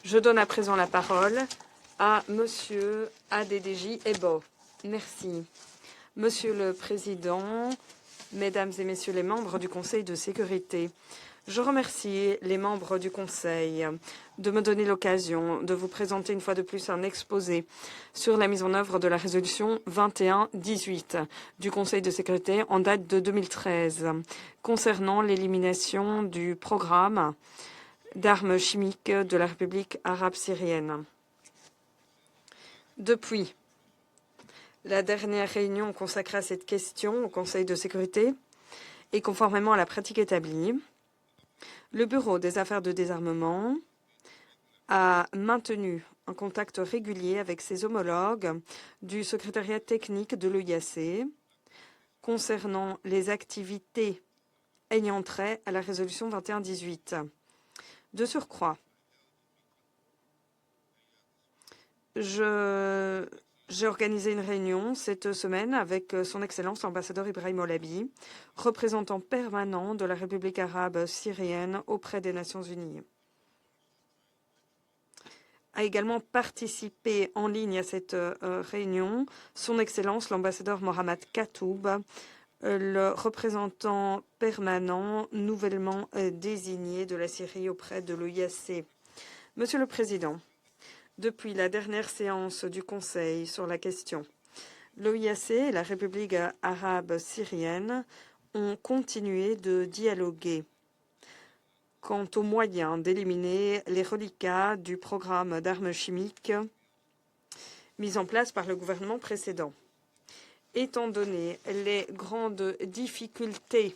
Je donne à présent la parole à Monsieur ADDJ Ebo. Merci. Monsieur le Président, Mesdames et Messieurs les membres du Conseil de sécurité, je remercie les membres du Conseil de me donner l'occasion de vous présenter une fois de plus un exposé sur la mise en œuvre de la résolution 2118 du Conseil de sécurité en date de 2013 concernant l'élimination du programme d'armes chimiques de la République arabe syrienne. Depuis la dernière réunion consacrée à cette question au Conseil de sécurité et conformément à la pratique établie, le Bureau des affaires de désarmement a maintenu un contact régulier avec ses homologues du secrétariat technique de l'OIAC concernant les activités ayant trait à la résolution 2118. De surcroît, j'ai organisé une réunion cette semaine avec son Excellence l'ambassadeur Ibrahim Olabi, représentant permanent de la République arabe syrienne auprès des Nations unies. A également participé en ligne à cette réunion son Excellence l'ambassadeur Mohamed Katoub, le représentant permanent nouvellement désigné de la Syrie auprès de l'OIAC. Monsieur le Président, depuis la dernière séance du Conseil sur la question, l'OIAC et la République arabe syrienne ont continué de dialoguer quant aux moyens d'éliminer les reliquats du programme d'armes chimiques mis en place par le gouvernement précédent. Étant donné les grandes difficultés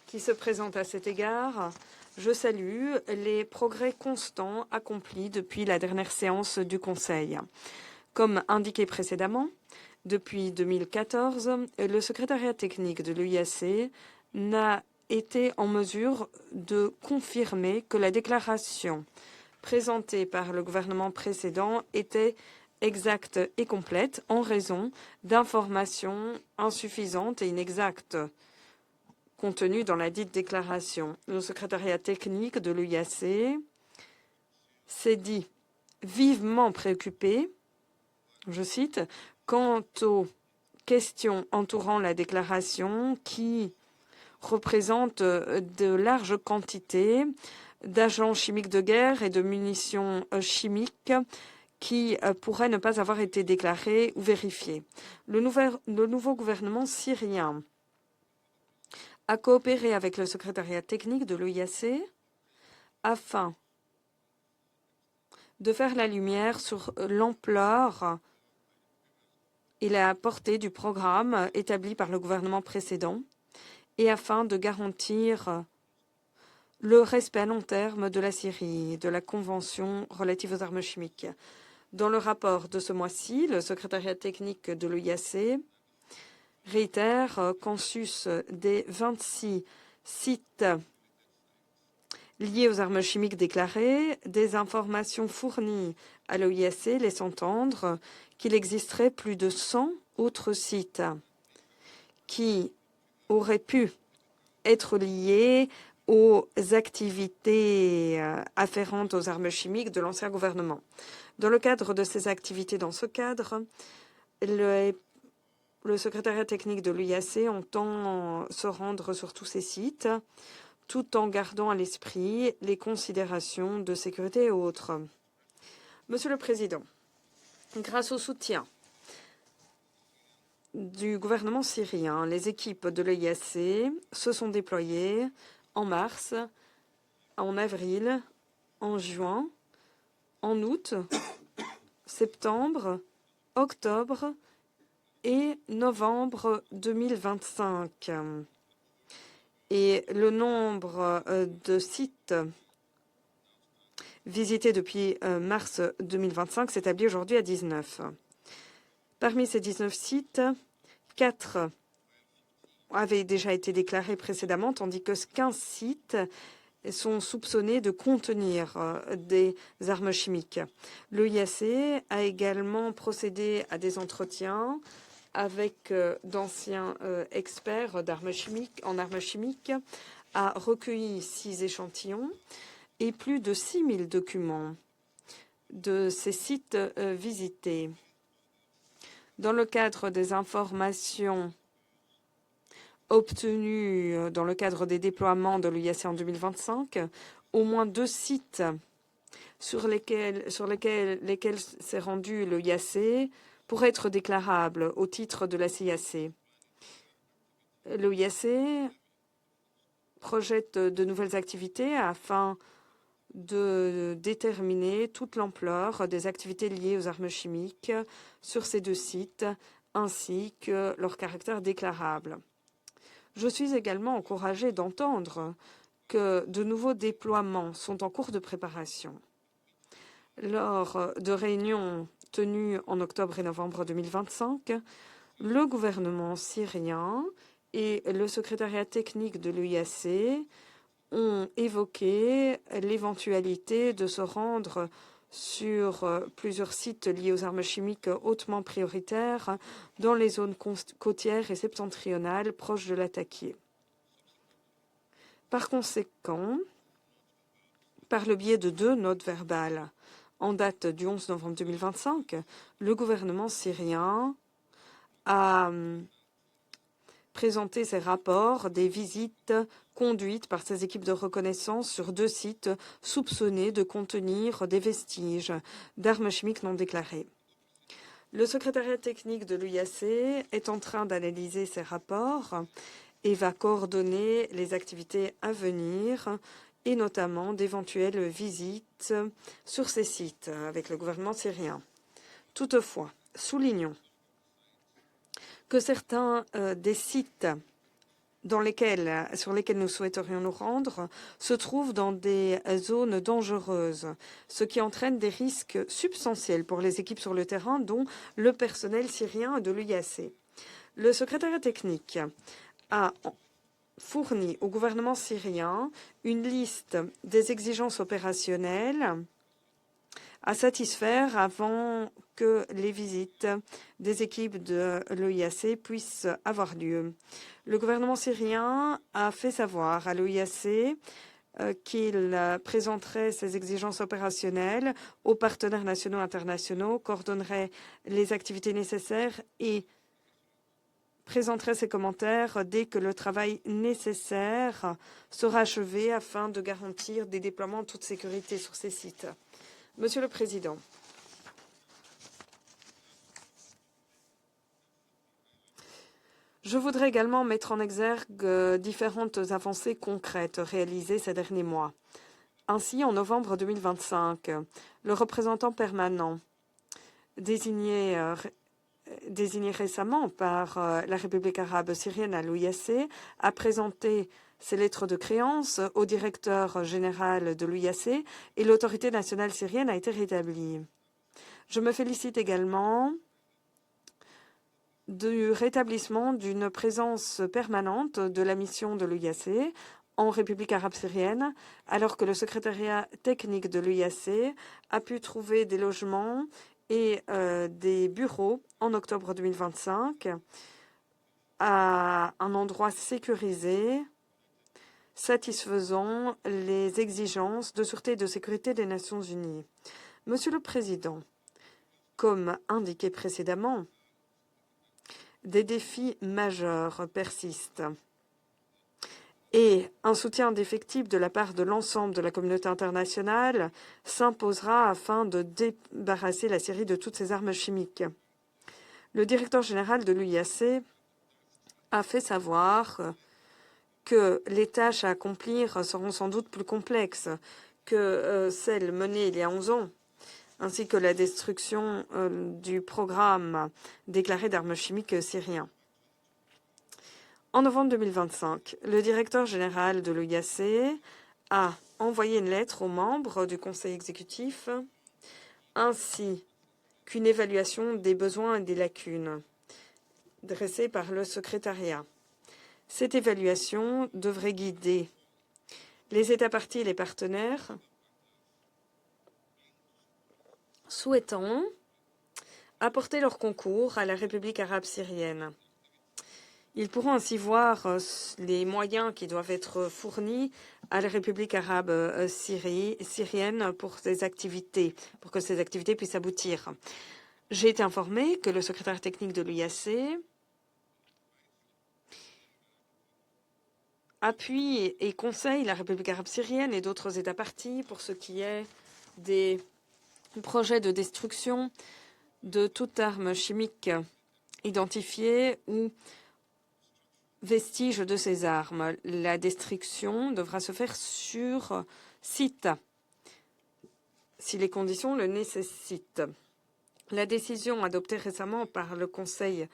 qui se présentent à cet égard, je salue les progrès constants accomplis depuis la dernière séance du Conseil. Comme indiqué précédemment, depuis 2014, le secrétariat technique de l'OIAC n'a été en mesure de confirmer que la déclaration présentée par le gouvernement précédent était exacte et complète en raison d'informations insuffisantes et inexactes contenues dans la dite déclaration. Le secrétariat technique de l'OIAC s'est dit vivement préoccupé, je cite, quant aux questions entourant la déclaration qui représentent de larges quantités d'agents chimiques de guerre et de munitions chimiques qui pourraient ne pas avoir été déclarés ou vérifiés. Le nouveau gouvernement syrien a coopéré avec le secrétariat technique de l'OIAC afin de faire la lumière sur l'ampleur et la portée du programme établi par le gouvernement précédent et afin de garantir le respect à long terme de la Syrie, de la Convention relative aux armes chimiques. Dans le rapport de ce mois-ci, le secrétariat technique de l'OIAC réitère qu'en sus des 26 sites liés aux armes chimiques déclarées, des informations fournies à l'OIAC laissent entendre qu'il existerait plus de 100 autres sites qui auraient pu être liés aux activités afférentes aux armes chimiques de l'ancien gouvernement. Dans le cadre de ces activités, dans ce cadre, le secrétariat technique de l'OIAC entend se rendre sur tous ces sites, tout en gardant à l'esprit les considérations de sécurité et autres. Monsieur le Président, grâce au soutien du gouvernement syrien, les équipes de l'OIAC se sont déployées en mars, en avril, en juin, en août, septembre, octobre et novembre 2025. Et le nombre de sites visités depuis mars 2025 s'établit aujourd'hui à 19. Parmi ces 19 sites, 4 avaient déjà été déclarés précédemment, tandis que 15 sites sont soupçonnés de contenir des armes chimiques. L'OIAC a également procédé à des entretiens avec d'anciens experts d'armes chimiques, en armes chimiques, a recueilli 6 échantillons et plus de 6000 documents de ces sites visités. Dans le cadre des informations obtenues dans le cadre des déploiements de l'UIAC en 2025, au moins 2 sites sur lesquels s'est rendu l'UIAC pourraient être déclarables au titre de la CIAC. L'UIAC projette de nouvelles activités afin de déterminer toute l'ampleur des activités liées aux armes chimiques sur ces 2 sites, ainsi que leur caractère déclarable. Je suis également encouragée d'entendre que de nouveaux déploiements sont en cours de préparation. Lors de réunions tenues en octobre et novembre 2025, le gouvernement syrien et le secrétariat technique de l'UIAC ont évoqué l'éventualité de se rendre sur plusieurs sites liés aux armes chimiques hautement prioritaires dans les zones côtières et septentrionales proches de l'attaqué. Par conséquent, par le biais de 2 notes verbales en date du 11 novembre 2025, le gouvernement syrien a présenté ses rapports des visites conduites par ses équipes de reconnaissance sur 2 sites soupçonnés de contenir des vestiges d'armes chimiques non déclarées. Le secrétariat technique de l'UIAC est en train d'analyser ces rapports et va coordonner les activités à venir et notamment d'éventuelles visites sur ces sites avec le gouvernement syrien. Toutefois, soulignons que certains des sites sur lesquels nous souhaiterions nous rendre se trouvent dans des zones dangereuses, ce qui entraîne des risques substantiels pour les équipes sur le terrain, dont le personnel syrien de l'UIAC. Le secrétariat technique a fourni au gouvernement syrien une liste des exigences opérationnelles à satisfaire avant que les visites des équipes de l'OIAC puissent avoir lieu. Le gouvernement syrien a fait savoir à l'OIAC qu'il présenterait ses exigences opérationnelles aux partenaires nationaux et internationaux, coordonnerait les activités nécessaires et présenterait ses commentaires dès que le travail nécessaire sera achevé afin de garantir des déploiements en toute sécurité sur ces sites. Monsieur le Président, je voudrais également mettre en exergue différentes avancées concrètes réalisées ces derniers mois. Ainsi, en novembre 2025, le représentant permanent désigné récemment par la République arabe syrienne à l'UIAC a présenté ses lettres de créance au directeur général de l'UIAC et l'autorité nationale syrienne a été rétablie. Je me félicite également du rétablissement d'une présence permanente de la mission de l'UIAC en République arabe syrienne, alors que le secrétariat technique de l'UIAC a pu trouver des logements et des bureaux en octobre 2025 à un endroit sécurisé, satisfaisant les exigences de sûreté et de sécurité des Nations Unies. Monsieur le Président, comme indiqué précédemment, des défis majeurs persistent et un soutien d'effectifs de la part de l'ensemble de la communauté internationale s'imposera afin de débarrasser la Syrie de toutes ses armes chimiques. Le directeur général de l'UIAC a fait savoir que les tâches à accomplir seront sans doute plus complexes que celles menées il y a 11 ans, ainsi que la destruction du programme déclaré d'armes chimiques syrien. En novembre 2025, le directeur général de l'UIAC a envoyé une lettre aux membres du conseil exécutif ainsi qu'une évaluation des besoins et des lacunes dressée par le secrétariat. Cette évaluation devrait guider les États parties et les partenaires souhaitant apporter leur concours à la République arabe syrienne. Ils pourront ainsi voir les moyens qui doivent être fournis à la République arabe syrienne pour que ces activités puissent aboutir. J'ai été informé que le secrétaire technique de l'UIAC appuie et conseille la République arabe syrienne et d'autres États partis pour ce qui est des projets de destruction de toute arme chimique identifiée ou vestige de ces armes. La destruction devra se faire sur site, si les conditions le nécessitent. La décision adoptée récemment par le Conseil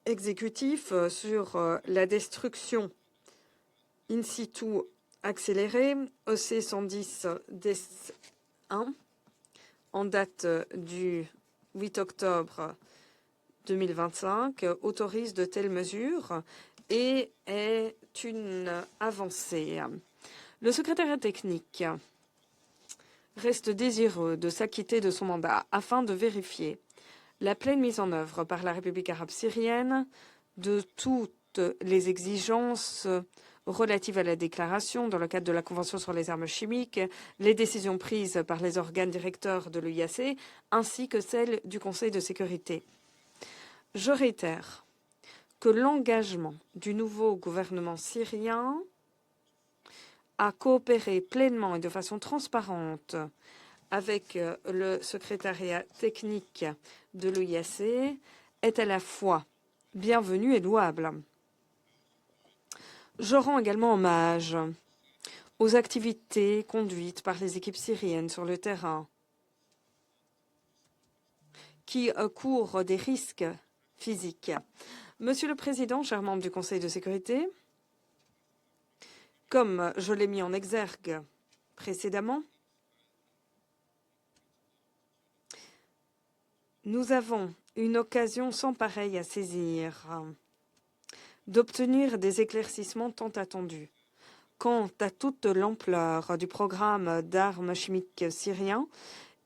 exécutif sur la destruction in situ accélérée, OC 110-1, en date du 8 octobre 2025, autorise de telles mesures et est une avancée. Le secrétariat technique reste désireux de s'acquitter de son mandat afin de vérifier la pleine mise en œuvre par la République arabe syrienne de toutes les exigences relatives à la déclaration dans le cadre de la Convention sur les armes chimiques, les décisions prises par les organes directeurs de l'UIAC, ainsi que celles du Conseil de sécurité. Je réitère que l'engagement du nouveau gouvernement syrien à coopérer pleinement et de façon transparente avec le secrétariat technique de l'UIAC est à la fois bienvenu et louable. Je rends également hommage aux activités conduites par les équipes syriennes sur le terrain qui courent des risques physiques. Monsieur le Président, chers membres du Conseil de sécurité, comme je l'ai mis en exergue précédemment, nous avons une occasion sans pareille à saisir d'obtenir des éclaircissements tant attendus quant à toute l'ampleur du programme d'armes chimiques syrien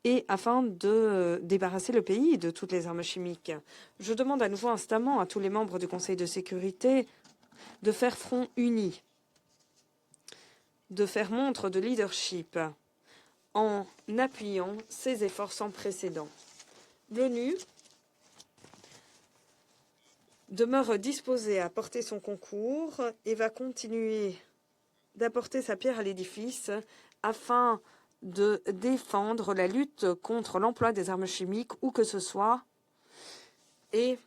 et afin de débarrasser le pays de toutes les armes chimiques. Je demande à nouveau instamment à tous les membres du Conseil de sécurité de faire front uni, de faire montre de leadership en appuyant ces efforts sans précédent. L'ONU demeure disposée à apporter son concours et va continuer d'apporter sa pierre à l'édifice afin de défendre la lutte contre l'emploi des armes chimiques où que ce soit et